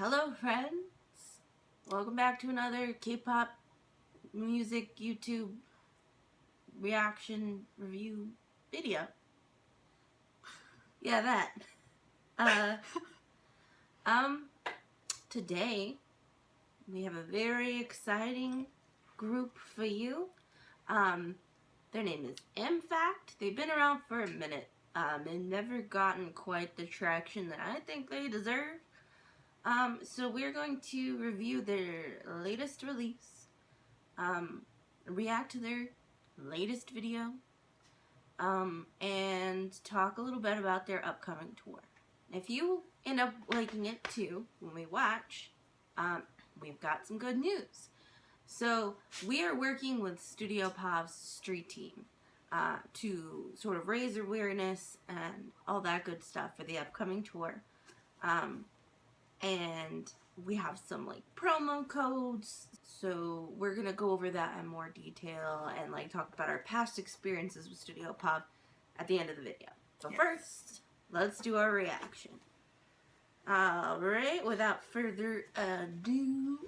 Hello friends, welcome back to another K-pop music YouTube reaction review video. Yeah, that. Today we have a very exciting group for you. Their name is IMFACT. They've been around for a minute and never gotten quite the traction that I think they deserve. So we're going to review their latest release, react to their latest video, and talk a little bit about their upcoming tour. If you end up liking it too when we watch, we've got some good news. So we are working with Studio PAV's street team to sort of raise awareness and all that good stuff for the upcoming tour. And we have some like promo codes, so we're gonna go over that in more detail and like talk about our past experiences with Studio PAV at the end of the video. So first, let's do our reaction. Alright, without further ado,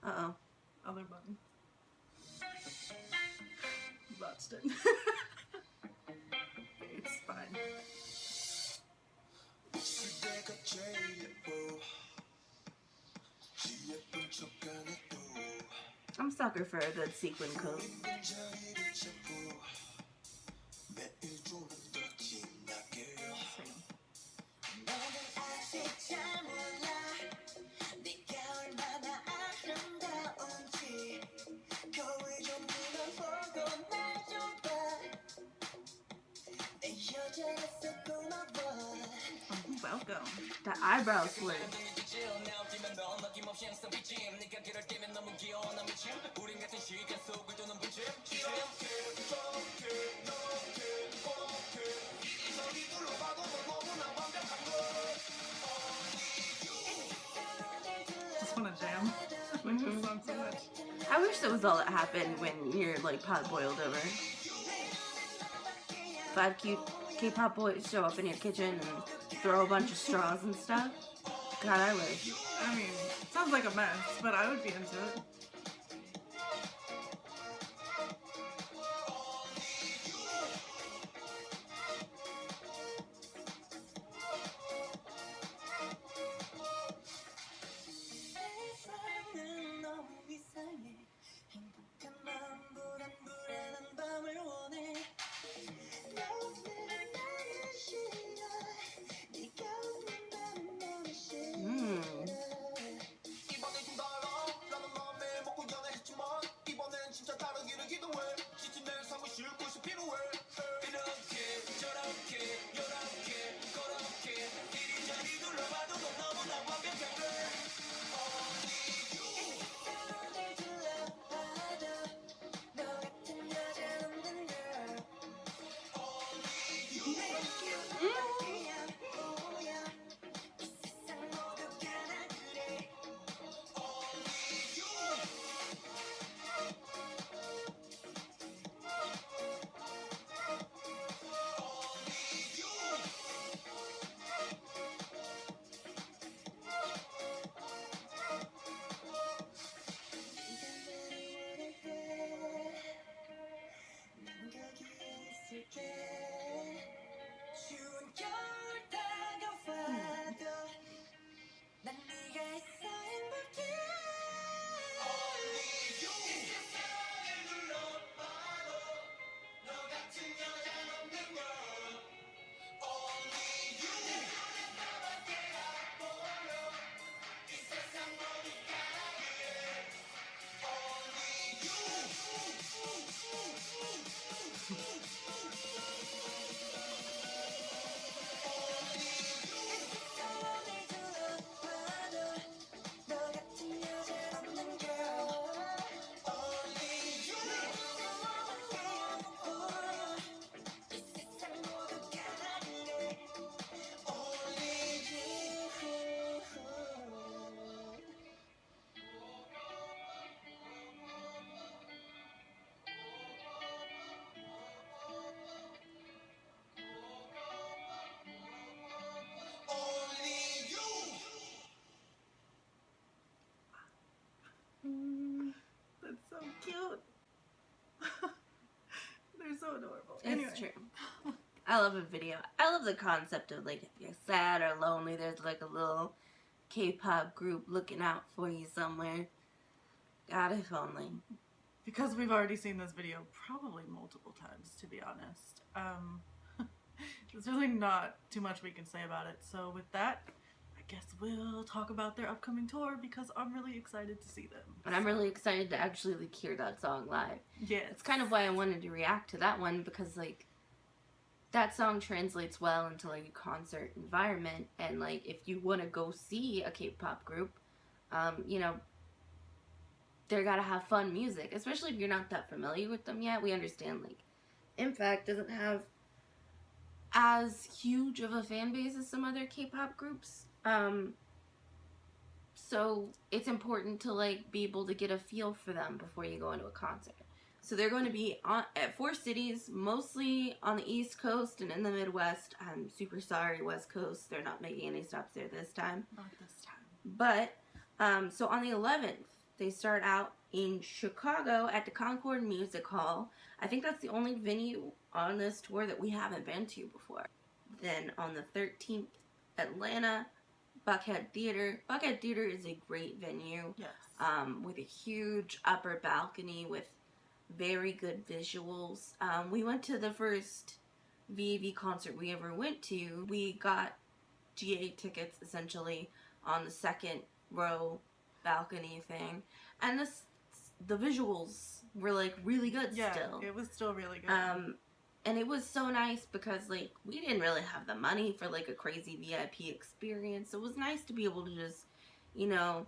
other button. That's it. It's fine. I'm a sucker for a good sequin coat. Welcome. The eyebrow slit. Just want to jam. I like this song so much. I wish that was all that happened when your like pot boiled over. 5 cute K-pop boys show up in your kitchen and throw a bunch of straws and stuff. God, I wish. I mean, it sounds like a mess, but I would be into it. adorable. It's Anyway. true. I love a video. I love the concept of, like, if you're sad or lonely, there's, like, a little K-pop group looking out for you somewhere. God, if only. Because we've already seen this video probably multiple times, to be honest. There's really not too much we can say about it. So with that, I guess we'll talk about their upcoming tour because I'm really excited to see them. And I'm really excited to actually, like, hear that song live. Yes. It's kind of why I wanted to react to that one, because, like, that song translates well into, like, a concert environment. And, like, if you want to go see a K-pop group, you know, they're gotta have fun music, especially if you're not that familiar with them yet. We understand, like, IMFACT doesn't have as huge of a fan base as some other K-pop groups. So it's important to, like, be able to get a feel for them before you go into a concert. So they're going to be at 4 cities, mostly on the East Coast and in the Midwest. I'm super sorry, West Coast. They're not making any stops there this time. Not this time. But, so on the 11th, they start out in Chicago at the Concord Music Hall. I think that's the only venue on this tour that we haven't been to before. Then on the 13th, Atlanta, Buckhead Theater. Buckhead Theater is a great venue. Yes. With a huge upper balcony with very good visuals. We went to the first VAV concert we ever went to. We got GA tickets essentially on the second row balcony thing, and the visuals were, like, really good. Yeah, still it was still really good. And it was so nice because, like, we didn't really have the money for, like, a crazy VIP experience. So it was nice to be able to just, you know,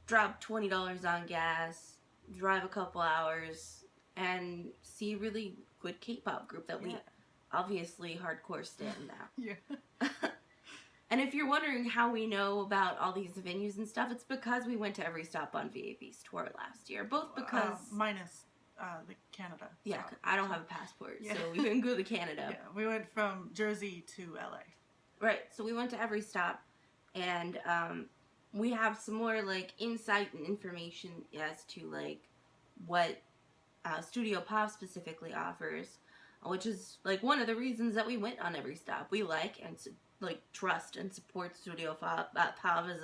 drop $20 on gas, drive a couple hours, and see a really good K-pop group that we obviously hardcore stand now. Yeah. And if you're wondering how we know about all these venues and stuff, it's because we went to every stop on VAV's tour last year. Both because... minus the Canada. Yeah, stop. I don't have a passport, Yeah. so we couldn't go to Canada. Yeah, we went from Jersey to LA. Right, so we went to every stop, and we have some more, like, insight and information as to, like, what Studio PAV specifically offers, which is, like, one of the reasons that we went on every stop. We like and trust and support Studio PAV as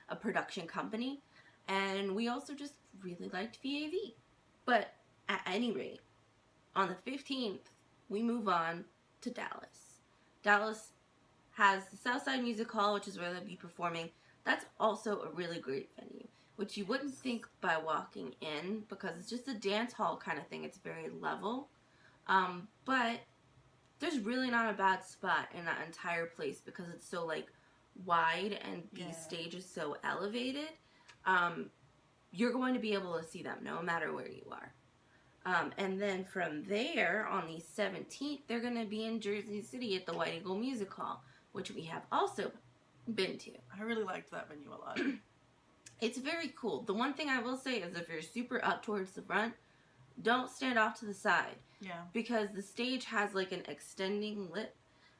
a production company, and we also just really liked VAV. But at any rate, on the 15th, we move on to Dallas. Dallas has the Southside Music Hall, which is where they'll be performing. That's also a really great venue, which you wouldn't think by walking in, because it's just a dance hall kind of thing. It's very level, but there's really not a bad spot in that entire place because it's so, like, wide and the stage is so elevated. You're going to be able to see them no matter where you are. And then from there, on the 17th, they're going to be in Jersey City at the White Eagle Music Hall, which we have also been to. I really liked that venue a lot. It's very cool. The one thing I will say is if you're super up towards the front, don't stand off to the side. Yeah. Because the stage has, like, an extending lip.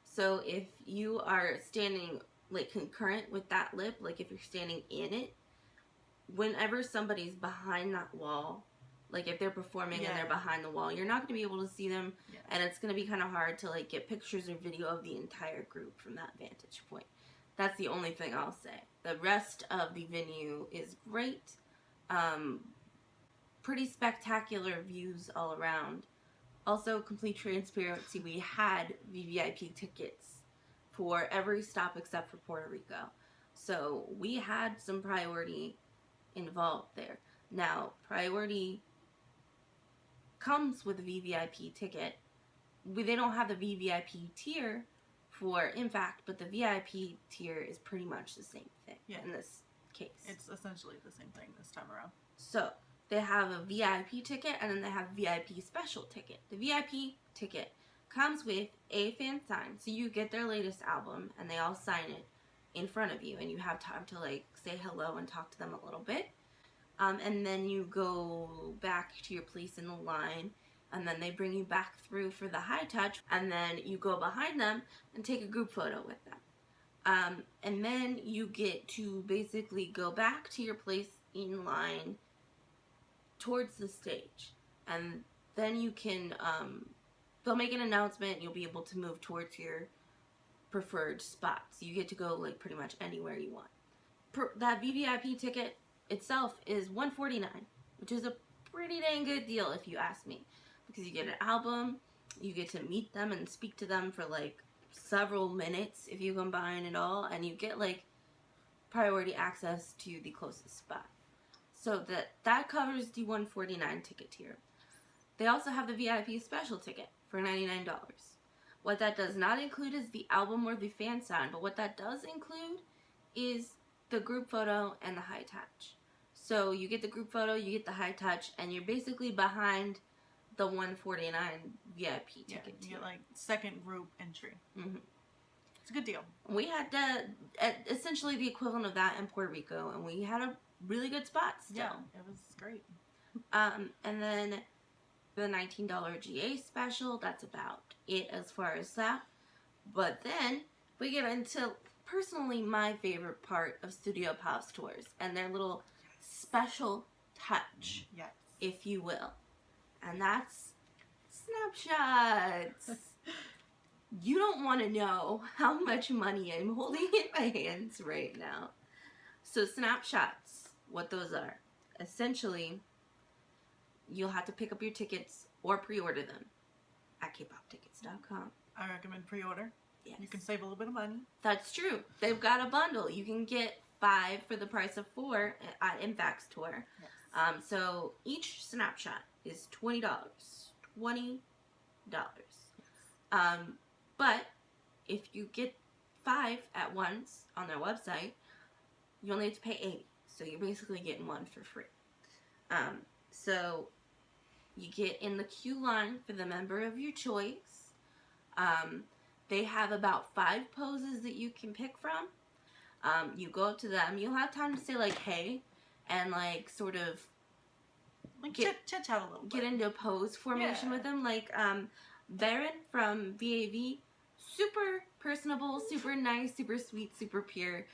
So if you are standing, like, concurrent with that lip, like if you're standing in it, whenever somebody's behind that wall, like if they're performing and they're behind the wall, you're not going to be able to see them, and it's going to be kind of hard to, like, get pictures or video of the entire group from that vantage point. That's the only thing I'll say. The rest of the venue is great. Pretty spectacular views all around. Also, complete transparency, we had VVIP tickets for every stop except for Puerto Rico. So we had some priority involved there. Now, priority comes with a VVIP ticket. They don't have the VVIP tier for IMFACT, but the VIP tier is pretty much the same thing in this case. It's essentially the same thing this time around. So, they have a VIP ticket, and then they have VIP special ticket. The VIP ticket comes with a Fansign, so you get their latest album, and they all sign it in front of you, and you have time to, like, say hello and talk to them a little bit. And then you go back to your place in the line, and then they bring you back through for the high touch, and then you go behind them and take a group photo with them. And then you get to basically go back to your place in line towards the stage, and then you can they'll make an announcement. You'll be able to move towards your preferred spots. You get to go like pretty much anywhere you want. That VVIP ticket itself is $149, which is a pretty dang good deal if you ask me, because you get an album, you get to meet them and speak to them for like several minutes if you combine it all, and you get like priority access to the closest spot. So that covers the $149 ticket tier. They also have the VIP special ticket for $99. What that does not include is the album or the fan sign, but what that does include is the group photo and the high touch. So you get the group photo, you get the high touch, and you're basically behind the $149 VIP ticket. You get like second group entry. Mm-hmm. It's a good deal. We had essentially the equivalent of that in Puerto Rico, and we had a really good spot still. Yeah, it was great. And then the $19 GA special, that's about it as far as that. But then we get into personally my favorite part of Studio PAV's tours, and their little special touch, yes, if you will. And that's snapshots. You don't want to know how much money I'm holding in my hands right now. So snapshots, what those are. Essentially, you'll have to pick up your tickets or pre-order them at kpoptickets.com. I recommend pre-order. Yes. You can save a little bit of money. That's true. They've got a bundle. You can get 5 for the price of 4 at IMFACT's tour. Yes. So each snapshot is $20. $20. But if you get 5 at once on their website, you only have to pay $80. So you're basically getting 1 for free. So you get in the queue line for the member of your choice. They have about 5 poses that you can pick from. You go up to them. You'll have time to say like, hey, and like sort of like chit chat a little bit. Get into a pose formation with them. Like Baron from VAV, super personable, super nice, super sweet, super pure.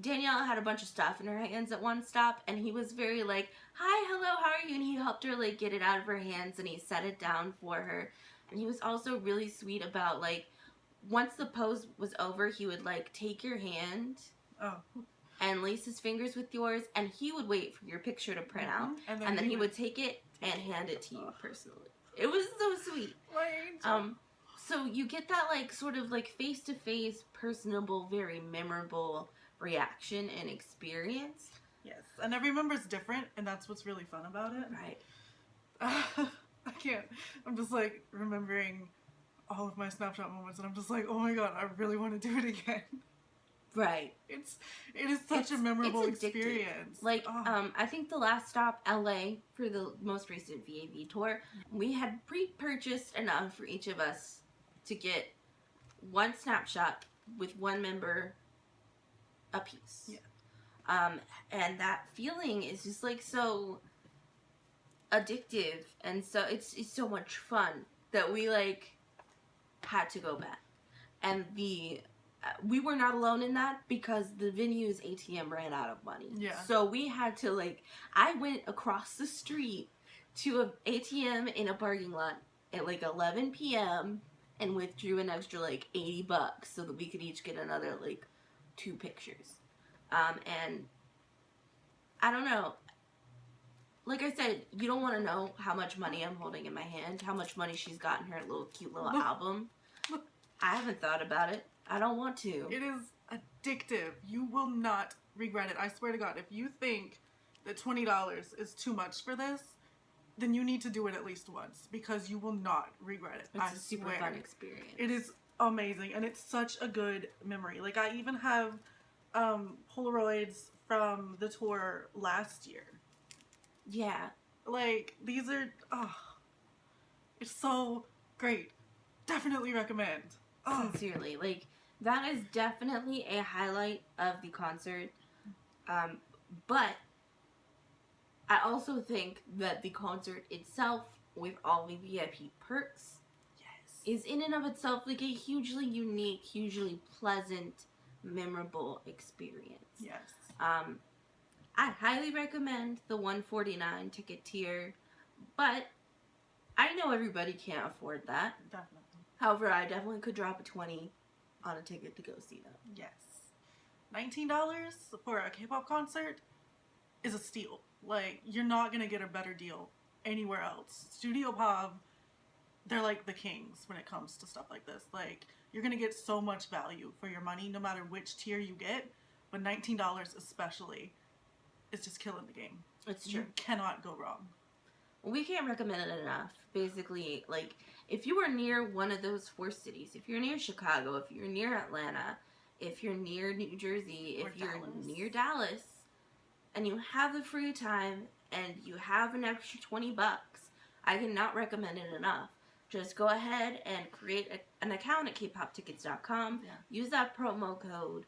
Danielle had a bunch of stuff in her hands at one stop, and he was very like, hi, hello, how are you? And he helped her like get it out of her hands, and he set it down for her. And he was also really sweet about like, once the pose was over, he would like take your hand and lace his fingers with yours, and he would wait for your picture to print out, and then he would take it and hand it to you personally. It was so sweet. So you get that like sort of like face-to-face, personable, very memorable reaction and experience. Yes, and every member's different, and that's what's really fun about it. Right. I can't. I'm just like remembering all of my snapshot moments, and I'm just like, oh my god, I really want to do it again. Right. It is such a memorable experience. Like, I think the last stop, LA, for the most recent VAV tour, we had pre-purchased enough for each of us to get 1 snapshot with 1 member a piece. Yeah. And that feeling is just like so addictive, and so it's so much fun that we like had to go back. And we were not alone in that, because the venue's ATM ran out of money. Yeah. So we had to like, I went across the street to an ATM in a parking lot at like 11 p.m. and withdrew an extra like $80 so that we could each get another like 2 pictures. And I don't know. Like I said, you don't want to know how much money I'm holding in my hand, how much money she's got in her cute little album. I haven't thought about it. I don't want to. It is addictive. You will not regret it. I swear to God, if you think that $20 is too much for this, then you need to do it at least once, because you will not regret it. It's a super fun experience. It is amazing, and it's such a good memory. Like, I even have Polaroids from the tour last year. Yeah. Like, these are, it's so great. Definitely recommend. Sincerely. Like, that is definitely a highlight of the concert. But I also think that the concert itself, with all the VIP perks, is in and of itself like a hugely unique, hugely pleasant, memorable experience. Yes. I highly recommend the $149 ticket tier, but I know everybody can't afford that. Definitely. However, I definitely could drop a 20 on a ticket to go see them. Yes. $19 for a K-pop concert is a steal. Like, you're not gonna get a better deal anywhere else. Studio PAV, they're like the kings when it comes to stuff like this. Like, you're gonna get so much value for your money no matter which tier you get, but $19 especially is just killing the game. It's true. You cannot go wrong. We can't recommend it enough. Basically, like, if you are near one of those 4 cities, if you're near Chicago, if you're near Atlanta, if you're near New Jersey, Or if you're Dallas. near Dallas, and you have the free time and you have an extra $20, I cannot recommend it enough. Just go ahead and create an account at kpoptickets.com. Yeah. Use that promo code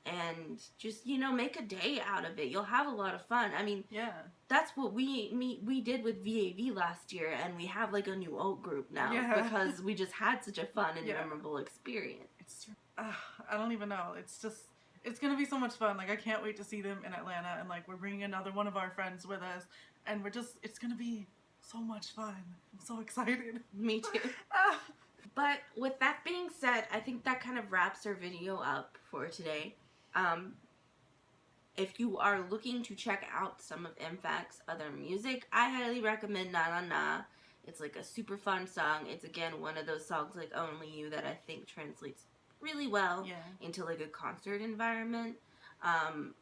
and just, you know, make a day out of it. You'll have a lot of fun. I mean, Yeah. that's what we did with VAV last year, and we have like a new alt group now because we just had such a fun and memorable experience. It's true. I don't even know. It's just, it's gonna be so much fun. Like, I can't wait to see them in Atlanta, and like, we're bringing another one of our friends with us, and it's gonna be so much fun. I'm so excited. Me too. But with that being said, I think that kind of wraps our video up for today. If you are looking to check out some of IMFACT's other music, I highly recommend NANANA. It's like a super fun song. It's, again, one of those songs like Only You that I think translates really well into like a concert environment.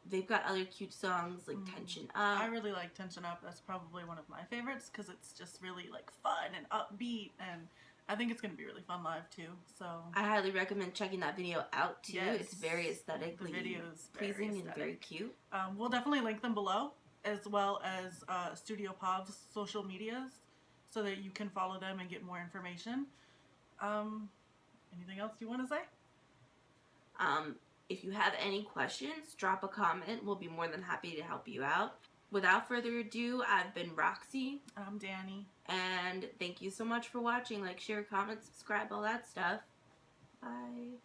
They've got other cute songs like Tension Up. I really like Tension Up. That's probably one of my favorites because it's just really like fun and upbeat, and I think it's going to be really fun live too. So I highly recommend checking that video out too. Yes. It's very aesthetically pleasing and very cute. We'll definitely link them below, as well as Studio PAV's social medias, so that you can follow them and get more information. Anything else you want to say? If you have any questions, drop a comment. We'll be more than happy to help you out. Without further ado, I've been Roxy. I'm Danny. And thank you so much for watching. Like, share, comment, subscribe, all that stuff. Bye.